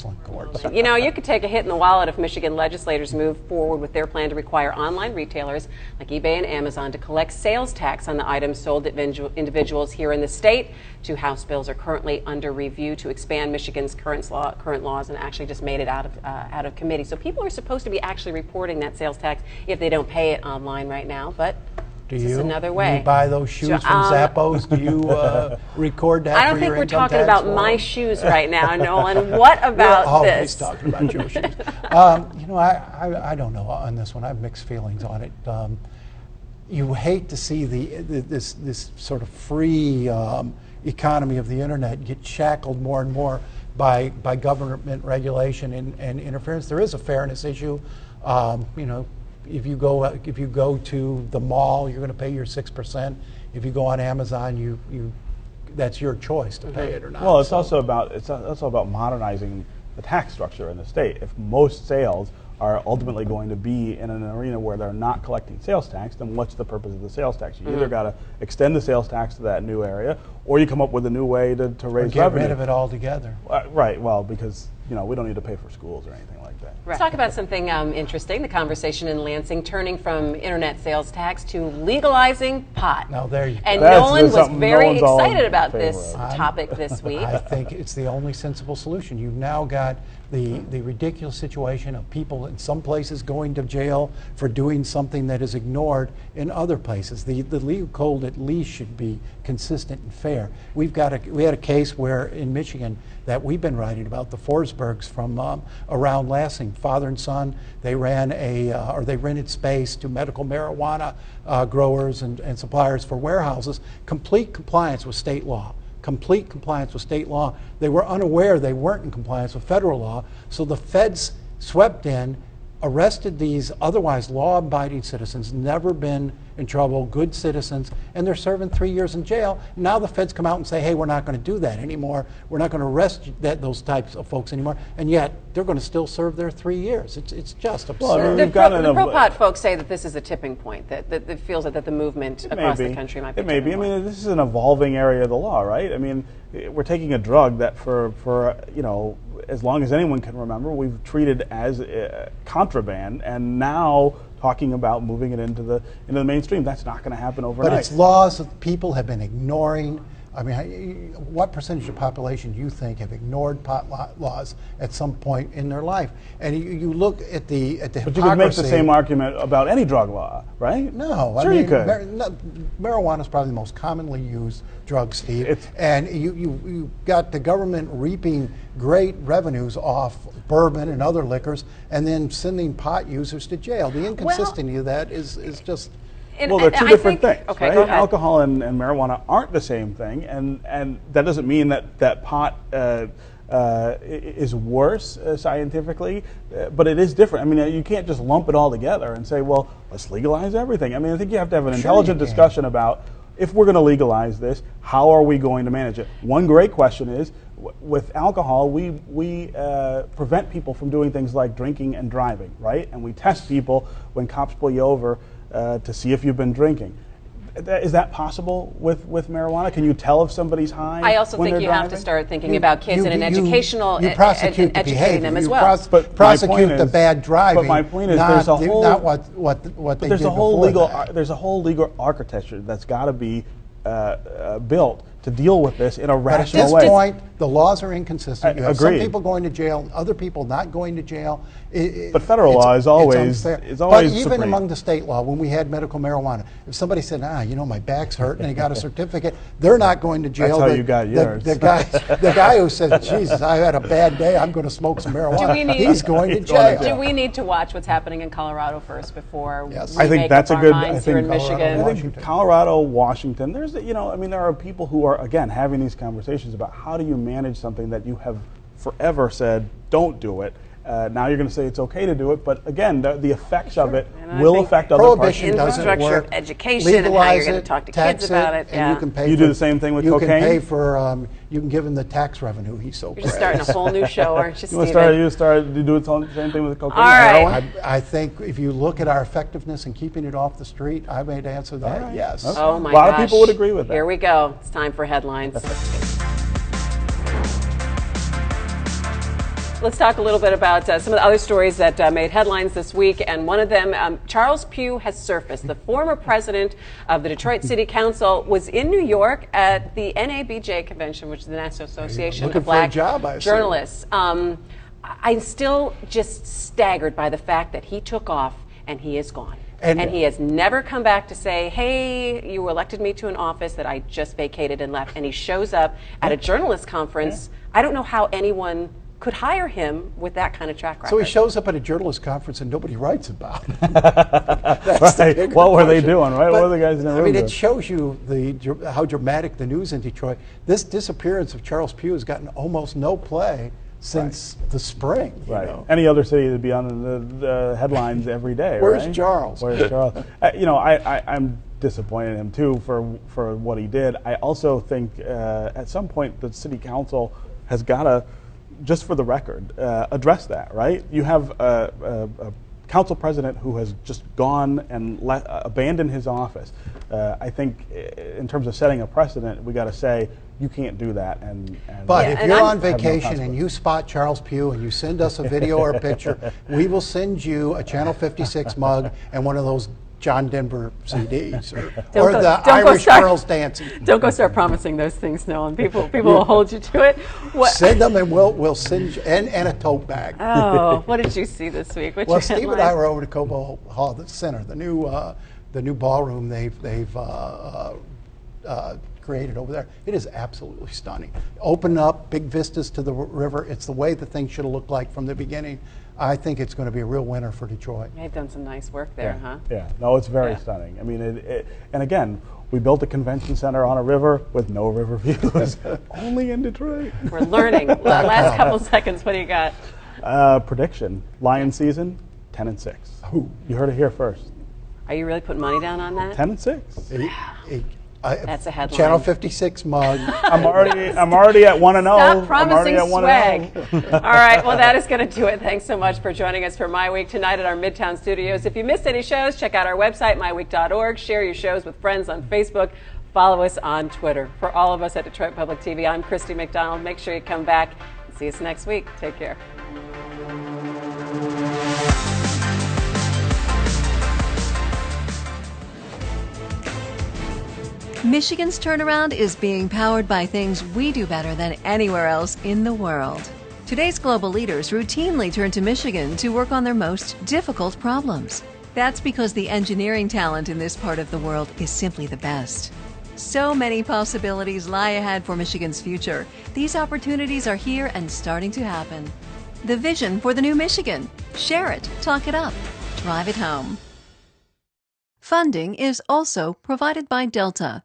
excellent courts. You know, you could take a hit in the wallet if Michigan legislators move forward with their plan to require online retailers like eBay and Amazon to collect sales tax on the items sold to individuals here in the state. Two House bills are currently under review to expand Michigan's current laws, and actually just made it out of committee. So people are supposed to be actually reporting that sales tax if they don't pay it online right now, but this is another way. Do you buy those shoes from Zappos? Do you record that? I don't think we're talking about my shoes right now, Nolan. What about this? this? He's talking about your shoes. You know, I don't know on this one. I have mixed feelings on it. You hate to see this sort of free economy of the internet get shackled more and more by government regulation and interference. There is a fairness issue. You know, if you go to the mall, you're going to pay your 6%. If you go on Amazon, that's your choice to pay it or not. Well, it's also about modernizing the tax structure in the state. If most sales are ultimately going to be in an arena where they're not collecting sales tax, then what's the purpose of the sales tax? You either got to extend the sales tax to that new area, or you come up with a new way to raise get revenue. Rid of it altogether. Right. Well, because we don't need to pay for schools or anything like that. Let's talk about something interesting, the conversation in Lansing, turning from internet sales tax to legalizing pot. Now there you go. And Nolan was very excited about this topic this week. I think it's the only sensible solution. You've now got the ridiculous situation of people in some places going to jail for doing something that is ignored in other places. The legal code at least should be consistent and fair. We had a case where in Michigan that we've been writing about, the Forsbergs from around Lansing, father and son. They ran they rented space to medical marijuana growers and suppliers for warehouses. Complete compliance with state law. Complete compliance with state law. They were unaware they weren't in compliance with federal law, so the feds swept in, arrested these otherwise law-abiding citizens, never been in trouble, good citizens, and they're serving 3 years in jail. Now the feds come out and say, hey, we're not going to do that anymore. We're not going to arrest those types of folks anymore, and yet they're going to still serve their 3 years. It's just absurd. Well, I mean, the pro-pot folks say that this is a tipping point, that it feels that the movement across the country might be. It may be. I mean, this is an evolving area of the law, right? I mean, we're taking a drug that for as long as anyone can remember, we've treated as contraband, and now talking about moving it into the mainstream. That's not going to happen overnight. But it's laws that people have been ignoring. I mean, what percentage of the population do you think have ignored pot laws at some point in their life? And you look at the hypocrisy. But you could make the same argument about any drug law, right? No, sure, you could. Marijuana is probably the most commonly used drug, Steve. And you got the government reaping great revenues off bourbon and other liquors, and then sending pot users to jail. The inconsistency of that is just. Well, they're two different things, okay, right? Alcohol and marijuana aren't the same thing, and that doesn't mean that pot is worse scientifically, but it is different. I mean, you can't just lump it all together and say, well, let's legalize everything. I mean, I think you have to have an intelligent discussion about, if we're going to legalize this, how are we going to manage it? One great question is, with alcohol, we prevent people from doing things like drinking and driving, right? And we test people when cops pull you over to see if you've been drinking. Is that possible with marijuana? Can you tell if somebody's high? I also think you have to start thinking about kids in an educational you prosecute the educating behavior. them as you well. Prosecute the bad driving. But my point is, not there's a whole what they did before that. There's a whole legal architecture that's got to be built to deal with this in a rational way. But at this point, the laws are inconsistent. You have Agreed. some people going to jail, other people not going to jail. But federal law is always But even supreme. among the state law, when we had medical marijuana, if somebody said, my back's hurt, and they got a certificate, they're not going to jail. That's how you got yours. The guy who says, Jesus, I had a bad day, I'm going to smoke some marijuana, he's going to jail. Do we need to watch what's happening in Colorado first before we I think that's a good. I think in Michigan. I think Colorado, Washington. There's there are people who are again having these conversations about how do you manage something that you have forever said don't do it. Now you're going to say it's okay to do it, but again, the effects of it will affect other parts. Prohibition doesn't work. Education and how you're going to talk to kids about it. And you can pay. You do the same thing with cocaine. You can pay for. You can give him the tax revenue. He's so. You're just starting a whole new show, aren't you, Stephen? You do the same thing with cocaine. All right. I think if you look at our effectiveness in keeping it off the street, I may answer that yes. Okay. Oh my gosh. A lot of people would agree with that. Here we go. It's time for headlines. let's talk a little bit about some of the other stories that made headlines this week. And one of them, Charles Pugh has surfaced. The former president of the Detroit City Council was in New York at the NABJ convention, which is the National Association Looking of Black for a job, I assume. Journalists. I'm still just staggered by the fact that he took off and he is gone. And he has never come back to say, hey, you elected me to an office that I just vacated and left. And he shows up at a journalist conference. I don't know how anyone could hire him with that kind of track record. So he shows up at a journalist conference and nobody writes about it. That's the bigger What were they question. doing, right? But, What were the guys in the room I mean, doing? it shows you how dramatic the news in Detroit. This disappearance of Charles Pugh has gotten almost no play since the spring. You Right. know? Any other city would be on the headlines every day. Where's right? Charles? Where's Charles? I'm disappointed in him too for what he did. I also think at some point the city council has got to, just for the record, address that. Right? You have a council president who has just gone and abandoned his office. I think in terms of setting a precedent, we got to say you can't do that. But Yeah, if and you're I'm- on vacation and you spot Charles Pugh and you send us a video or a picture, we will send you a Channel 56 mug and one of those John Denver CDs or go- the don't go Irish start- girls dancing. Don't go start promising those things, Nolan. People will hold you to it. What, Send them and we'll send you, and a tote bag. oh, what did you see this week? What's Well, your Steve and headline? I were over to Cobo Hall, the center, the new ballroom they've created over there. It is absolutely stunning. Open up, big vistas to the river. It's the way the thing should have looked like from the beginning. I think it's going to be a real winner for Detroit. They've done some nice work there, huh? Yeah, no, it's very Yeah. stunning. I mean, and again, we built a convention center on a river with no river views, only in Detroit. We're learning. Last couple seconds, what do you got? Prediction: Lion season 10-6. You heard it here first. Are you really putting money down on that? 10-6. That's a headline. Channel 56 mug. I'm already at 1-0. Stop I'm promising already at 1-0. swag. All right, well, that is going to do it. Thanks so much for joining us for My Week tonight at our Midtown studios. If you missed any shows, check out our website, myweek.org. Share your shows with friends on Facebook. Follow us on Twitter. For all of us at Detroit Public TV, I'm Christy McDonald. Make sure you come back and see us next week. Take care. Michigan's turnaround is being powered by things we do better than anywhere else in the world. Today's global leaders routinely turn to Michigan to work on their most difficult problems. That's because the engineering talent in this part of the world is simply the best. So many possibilities lie ahead for Michigan's future. These opportunities are here and starting to happen. The vision for the new Michigan. Share it, talk it up, drive it home. Funding is also provided by Delta.